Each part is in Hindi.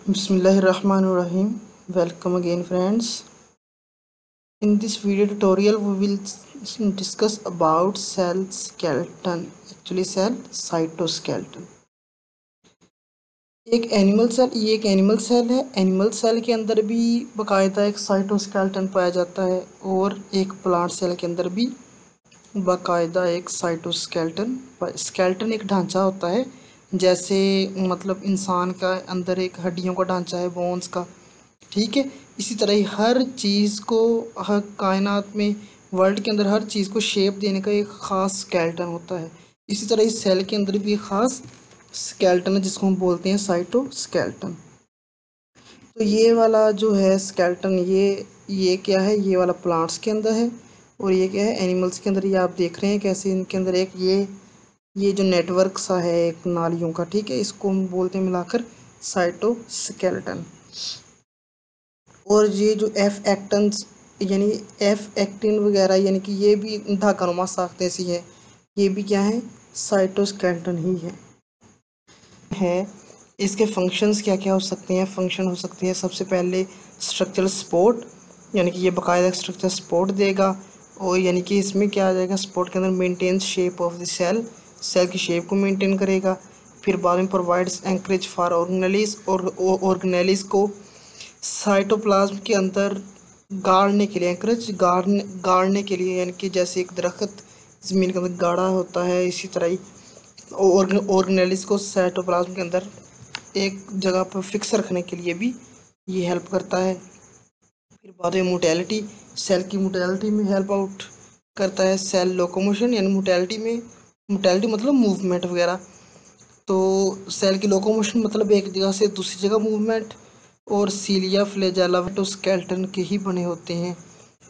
Bismillahirrahmanirrahim. Welcome again, friends. In this video tutorial, we will discuss about cell skeleton. Actually, cell cytoskeleton. एक एनिमल सेल है। एनिमल सेल के अंदर भी बाकायदा एक साइटोस्केलेटन पाया जाता है और एक प्लांट सेल के अंदर भी बाकायदा एक साइटोस्केलेटन। स्केलेटन एक ढांचा होता है, जैसे मतलब इंसान का अंदर एक हड्डियों का ढांचा है, बोन्स का। ठीक है, इसी तरह ही हर चीज़ को, हर कायनात में, वर्ल्ड के अंदर हर चीज़ को शेप देने का एक ख़ास स्केलेटन होता है। इसी तरह इस सेल के अंदर भी एक ख़ास स्केलेटन है जिसको हम बोलते हैं साइटोस्केलेटन। तो ये वाला जो है स्केलेटन, ये क्या है, ये वाला प्लांट्स के अंदर है और ये क्या है, एनिमल्स के अंदर। ये आप देख रहे हैं कैसे इनके अंदर एक ये जो नेटवर्क सा है एक नालियों का, ठीक है, इसको हम बोलते हैं मिलाकर साइटोस्केलेटन। और ये जो एफ एक्टन्स यानी एफ एक्टिन वगैरह, यानी कि ये भी धागानुमा साख्तें सी है, ये भी क्या है, साइटोस्केलेटन ही है। इसके फंक्शंस क्या क्या हो सकते हैं? फंक्शन हो सकते हैं सबसे पहले स्ट्रक्चरल सपोर्ट, यानी कि ये बाकायदा स्ट्रक्चर सपोर्ट देगा। और यानी कि इसमें क्या आ जाएगा, सपोर्ट के अंदर maintains shape of the cell, cell की शेप को मेंटेन करेगा। फिर बाद में प्रोवाइड्स एंकरेज फॉर ऑर्गेनेलिस, और ऑर्गेनेलिस को साइटोप्लाज्म के अंदर गाड़ने के लिए, एंकरेज गाड़ने के लिए, यानी कि जैसे एक दरख्त ज़मीन के अंदर गाड़ा होता है, इसी तरह ही ऑर्गेनेलिस को साइटोप्लाज्म के अंदर एक जगह पर फिक्स रखने के लिए भी ये हेल्प करता है। फिर बाद में मोटेलिटी, सेल की मोटेलिटी में हेल्प आउट करता है। सेल लोकोमोशन, यानी मोटेलिटी मतलब मूवमेंट वगैरह। तो सेल की लोकोमोशन मतलब एक जगह से दूसरी जगह मूवमेंट। और सीलिया फ्लैजेला तो स्केलेटन के ही बने होते हैं।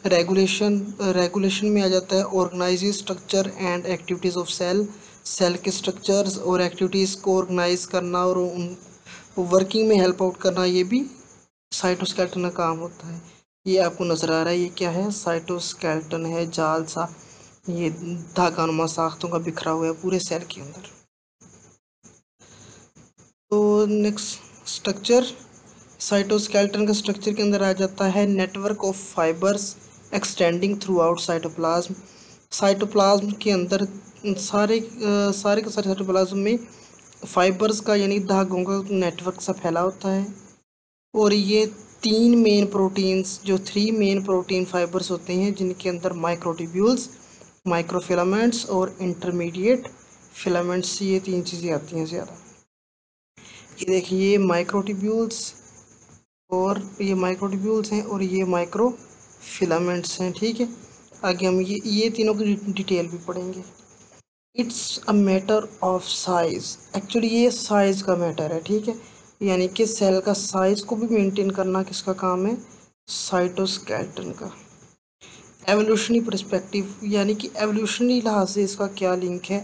रेगुलेशन में आ जाता है organize structure and activities of cell, cell के स्ट्रक्चर्स और एक्टिविटीज़ को ऑर्गेनाइज करना और उन वर्किंग में हेल्प आउट करना, ये भी साइटोस्केलेटन का काम होता है। ये आपको नज़र आ रहा है, ये क्या है, साइटोस्केलेटन है, जाल सा, ये धागानुमा साख्तों का बिखरा हुआ है पूरे सेल के अंदर। तो नेक्स्ट स्ट्रक्चर, साइटोस्केलेटन का स्ट्रक्चर के अंदर आ जाता है network of fibers extending throughout cytoplasm. Cytoplasm के अंदर सारे के सारे साइटोप्लाज्म में फाइबर्स का, यानी धागों का नेटवर्क सा फैला होता है। और ये थ्री मेन प्रोटीन फाइबर्स होते हैं, जिनके अंदर माइक्रोट्यूब्यूल्स, माइक्रोफिलामेंट्स और इंटरमीडिएट फिलामेंट्स, ये तीन चीज़ें आती हैं ज़्यादा। ये देखिए, ये माइक्रोट्यूब्यूल्स हैं और ये माइक्रो फिलामेंट्स हैं। ठीक है, आगे हम ये तीनों की डिटेल भी पढ़ेंगे। It's a matter of size, actually ये साइज़ का मैटर है। ठीक है, यानी कि सेल का साइज़ को भी मेंटेन करना किसका काम है, साइटोस्केलेटन का। एवोल्यूशनरी पर्सपेक्टिव, यानी कि एवोल्यूशनरी लिहाज से इसका क्या लिंक है।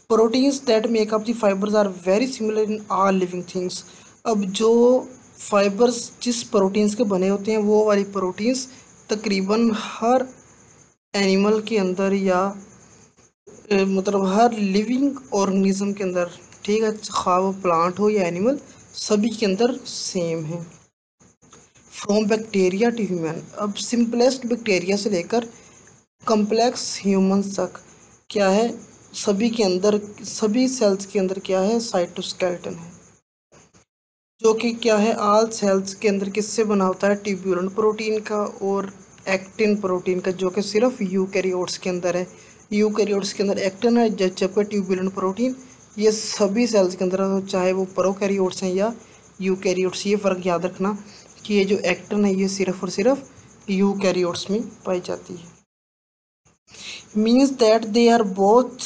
Proteins that make up the fibers are very similar in all living things. अब जो फाइबर्स जिस प्रोटीन्स के बने होते हैं, वो वाली प्रोटीन्स तकरीबन हर एनिमल के अंदर या मतलब हर लिविंग ऑर्गेनिज्म के अंदर, ठीक है, खा वो प्लांट हो या एनिमल, सभी के अंदर सेम है। फ्रॉम बैक्टीरिया टू ह्यूमन, अब सिंपलेस्ट बैक्टीरिया से लेकर कम्प्लेक्स ह्यूमंस तक क्या है, सभी के अंदर, सभी सेल्स के अंदर क्या है, साइटोस्केलेटन है। जो कि क्या है, ऑल सेल्स के अंदर किससे बना होता है, ट्यूबुलिन प्रोटीन का और एक्टिन प्रोटीन का, जो कि सिर्फ यूकैरियोट्स के अंदर है। यूकैरियोट्स के अंदर एक्टिन है, जबकि ट्यूबुलिन प्रोटीन ये सभी सेल्स के अंदर है, तो चाहे वो प्रोकैरियोट्स हैं या यूकैरियोट्स। ये फ़र्क याद रखना कि ये जो एक्टिन है ये सिर्फ और सिर्फ यूकैरियोट्स में पाई जाती है। Means that they are both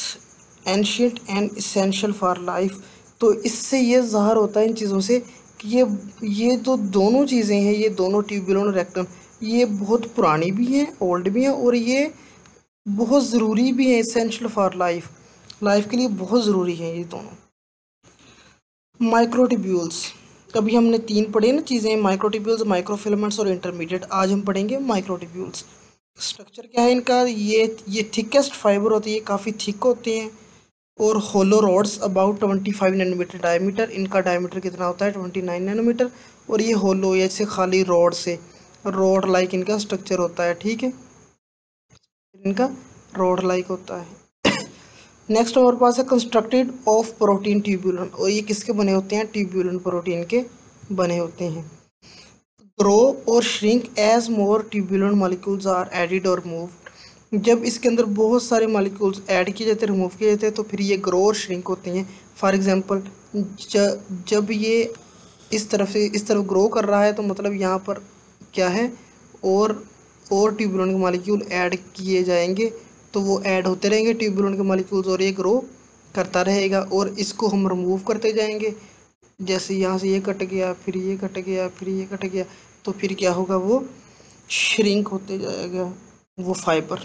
ancient and essential for life. तो इससे ये ज़ाहिर होता है इन चीज़ों से कि ये तो दोनों चीज़ें हैं, ये दोनों ट्यूबुलिन और एक्टिन, ये बहुत पुरानी भी हैं, ओल्ड भी हैं, और ये बहुत ज़रूरी भी हैं, इसेंशियल फॉर लाइफ, लाइफ के लिए बहुत ज़रूरी है ये दोनों। माइक्रोट्यूब्यूल्स, अभी हमने तीन पढ़े ना चीज़ें, माइक्रोट्यूब्यूल्स, माइक्रोफिलामेंट्स और इंटरमीडिएट। आज हम पढ़ेंगे माइक्रोट्यूब्यूल्स। स्ट्रक्चर क्या है इनका, ये थिकेस्ट फाइबर होती है, काफ़ी थिक होते हैं और होलो रॉड्स अबाउट 25 नैनोमीटर डायमीटर, इनका डायमीटर कितना होता है 29 नैनोमीटर। और ये होलो ये से खाली रॉड से, रॉड लाइक इनका स्ट्रक्चर होता है, ठीक है, इनका रॉड लाइक होता है। नेक्स्ट हमारे पास है कंस्ट्रक्टेड ऑफ प्रोटीन ट्यूबुलन, और ये किसके बने होते हैं, ट्यूबुलन प्रोटीन के बने होते हैं। ग्रो और shrink as more tubulin molecules are added और मूव्ड, जब इसके अंदर बहुत सारे मॉलिक्यूल्स ऐड किए जाते हैं, रिमूव किए जाते हैं, तो फिर ये ग्रो और श्रिंक होते हैं। फॉर एग्जांपल जब ये इस तरफ से इस तरफ ग्रो कर रहा है तो मतलब यहाँ पर क्या है, और ट्यूबुलन के मॉलिक्यूल ऐड किए जाएंगे, तो वो ऐड होते रहेंगे ट्यूबुलन के मॉलिक्यूल्स, और ये ग्रो करता रहेगा। और इसको हम रिमूव करते जाएंगे, जैसे यहाँ से ये कट गया, फिर ये कट गया, फिर ये कट गया, तो फिर क्या होगा, वो श्रिंक होते जाएगा वो फाइबर।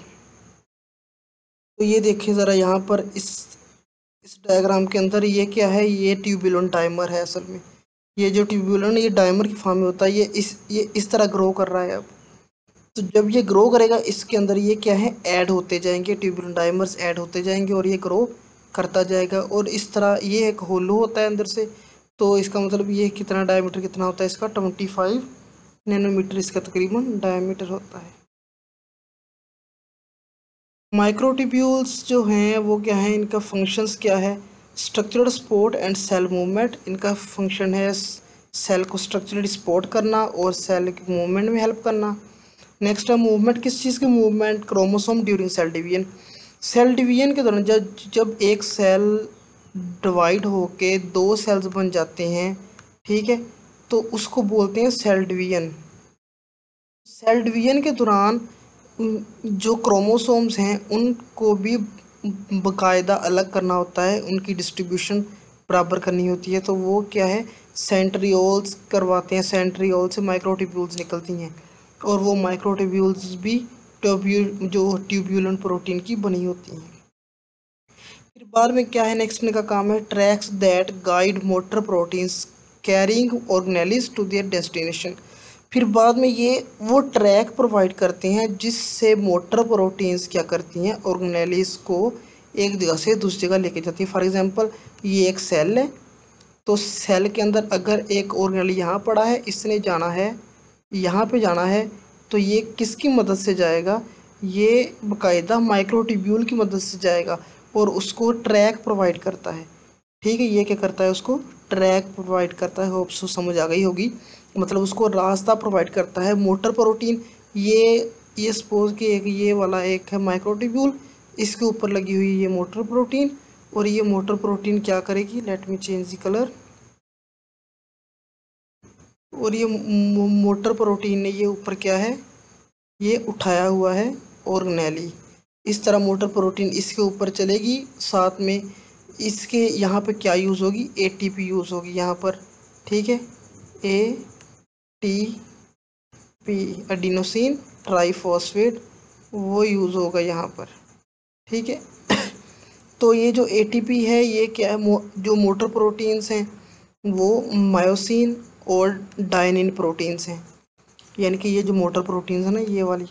तो ये देखिए ज़रा यहाँ पर इस डायग्राम के अंदर ये क्या है, ये ट्यूबुलन डायमर है असल में। ये जो ट्यूबुलन ये डायमर की फॉर्म में होता है, ये इस तरह ग्रो कर रहा है अब। तो जब ये ग्रो करेगा इसके अंदर ये क्या है, ऐड होते जाएंगे, ट्यूबुलन डायमर्स ऐड होते जाएंगे और ये ग्रो करता जाएगा। और इस तरह ये एक होलो होता है अंदर से, तो इसका मतलब ये कितना डायमीटर कितना होता है इसका, 25 नैनोमीटर इसका तकरीबन डायमीटर होता है। माइक्रोट्यूब्यूल्स जो हैं वो क्या है, इनका फंक्शंस क्या है, structural support and cell movement, इनका फंक्शन है सेल को स्ट्रक्चरली सपोर्ट करना और सेल के मूवमेंट में हेल्प करना। नेक्स्ट है मूवमेंट, किस चीज़ की movement, chromosome during cell division, cell division के दौरान जब जब एक सेल डिवाइड होके दो सेल्स बन जाते हैं, ठीक है, तो उसको बोलते हैं सेल डिवीजन। सेल डिवीजन के दौरान जो क्रोमोसोम्स हैं उनको भी बाकायदा अलग करना होता है, उनकी डिस्ट्रीब्यूशन बराबर करनी होती है, तो वो क्या है, सेंट्रियोल्स करवाते हैं, सेंट्रियोल से माइक्रोट्यूब्यूल्स निकलती हैं, और वो माइक्रोट्यूब्यूल्स भी ट्यूब्यूलन प्रोटीन की बनी होती हैं। फिर बाद में क्या है, नेक्स्ट इनका काम है tracks that guide motor proteins carrying organelles to their destination, फिर बाद में ये वो ट्रैक प्रोवाइड करते हैं जिससे मोटर प्रोटीन्स क्या करती हैं, ऑर्गेनेलिस को एक जगह से दूसरी जगह लेके जाती है। फॉर एग्जांपल ये एक सेल है, तो सेल के अंदर अगर एक ऑर्गेनेल यहाँ पड़ा है, इसने जाना है यहाँ पे जाना है, तो ये किसकी मदद से जाएगा, ये बाकायदा माइक्रोट्यूब्यूल की मदद से जाएगा और उसको ट्रैक प्रोवाइड करता है, ठीक है। ये क्या करता है, उसको ट्रैक प्रोवाइड करता है, होप सो समझ आ गई होगी, मतलब उसको रास्ता प्रोवाइड करता है मोटर प्रोटीन। ये सपोज कि एक ये वाला एक है माइक्रोट्यूब्यूल, इसके ऊपर लगी हुई ये मोटर प्रोटीन, और ये मोटर प्रोटीन क्या करेगी, let me change the colour, और ये मोटर प्रोटीन ने ये ऊपर क्या है, ये उठाया हुआ है ऑर्गेनेली, इस तरह मोटर प्रोटीन इसके ऊपर चलेगी, साथ में इसके यहाँ पे क्या यूज़ होगी, एटीपी यूज़ होगी यहाँ पर, ठीक है, एटीपी एडिनोसिन ट्राइफॉस्फेट वो यूज़ होगा यहाँ पर, ठीक है। तो ये जो एटीपी है ये क्या है, जो मोटर प्रोटीन्स हैं वो मायोसिन और डायनिन प्रोटीन्स हैं, यानी कि ये जो मोटर प्रोटीन्स है ना ये वाली,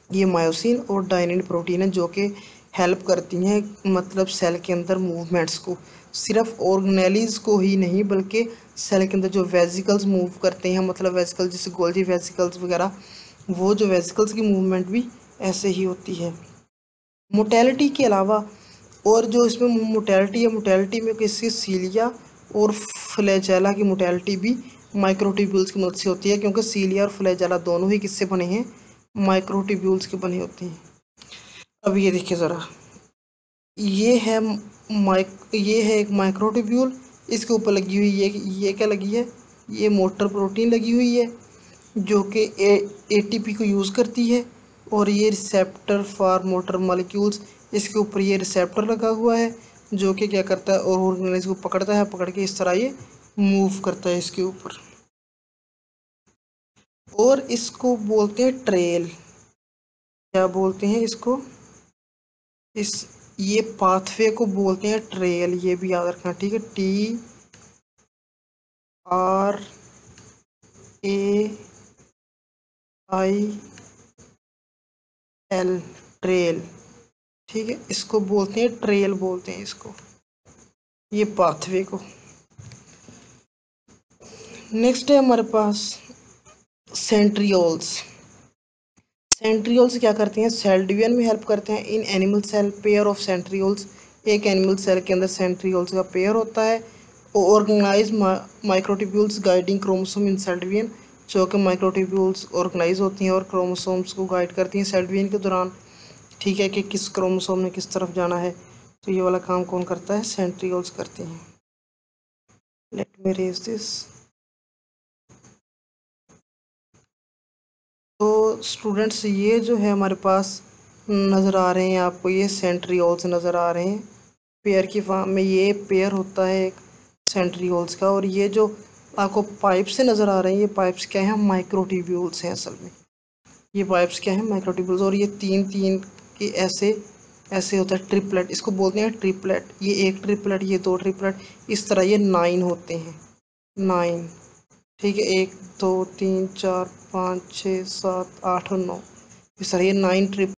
ये मायोसिन और डायनिन प्रोटीन है जो कि हेल्प करती हैं मतलब सेल के अंदर मूवमेंट्स को, सिर्फ ऑर्गेनेलीज को ही नहीं बल्कि सेल के अंदर जो वेसिकल्स मूव करते हैं, मतलब वेसिकल्स जैसे गोल्जी वेसिकल्स वगैरह, वो जो वेसिकल्स की मूवमेंट भी ऐसे ही होती है। मोटेलिटी के अलावा और जो इसमें मोटेलिटी है, मोटेलिटी में किसी सीलिया और फ्लैजेला की मोटेलिटी भी माइक्रोट्यूब्यूल्स की मदद से होती है, क्योंकि सीलिया और फ्लैजेला दोनों ही किससे बने हैं, माइक्रोट्यूब्यूल्स के बने होते हैं। अब ये देखिए ज़रा, ये है ये है एक माइक्रोट्यूब्यूल, इसके ऊपर लगी हुई ये क्या लगी है, ये मोटर प्रोटीन लगी हुई है जो कि एटीपी को यूज़ करती है, और ये रिसेप्टर फॉर मोटर मॉलिक्यूल्स, इसके ऊपर ये रिसेप्टर लगा हुआ है जो कि क्या करता है, और ऑर्गेनेल को पकड़ता है, पकड़ के इस तरह ये मूव करता है इसके ऊपर, और इसको बोलते हैं ट्रेल, क्या बोलते हैं इसको, इस ये पाथवे को बोलते हैं ट्रेल, ये भी याद रखना, ठीक है, TRAIL, ट्रेल। ठीक है, इसको बोलते हैं ट्रेल, बोलते हैं इसको, ये पाथवे को। नेक्स्ट है हमारे पास सेंट्रियोल्स। सेंट्रियोल्स क्या करते हैं, सेल डिवीजन में हेल्प करते हैं। In animal cell pair of centrioles, एक एनिमल सेल के अंदर सेंट्रियोल्स का पेयर होता है। Organize microtubules guiding chromosome in cell division, जो कि माइक्रोट्यूब्यूल्स ऑर्गेनाइज होती हैं और क्रोमोसोम्स को गाइड करती हैं सेल डिवीजन के दौरान। ठीक है, कि किस क्रोमोसोम ने किस तरफ जाना है, तो ये वाला काम कौन करता है, सेंट्रियोल्स करते हैं। Let me raise this. तो स्टूडेंट्स ये जो है हमारे पास नज़र आ रहे हैं आपको, ये सेंट्रियोल्स नज़र आ रहे हैं पेयर की फॉर्म में। ये पेयर होता है एक सेंट्रियोल्स का। और ये जो आपको पाइप से नज़र आ रहे हैं, ये पाइप्स क्या हैं, माइक्रोट्यूब्यूल्स हैं असल में। ये पाइप्स क्या हैं, माइक्रोट्यूब्यूल्स। और ये तीन तीन के ऐसे ऐसे होता है ट्रिपलेट, इसको बोलते हैं ट्रिपलेट। ये एक ट्रिपलेट, ये दो ट्रिपलेट, इस तरह ये 9 होते हैं, 9। ठीक है, 1 2 3 4 5 6 7 8 और 9, इस तरह ये 9 ट्रिप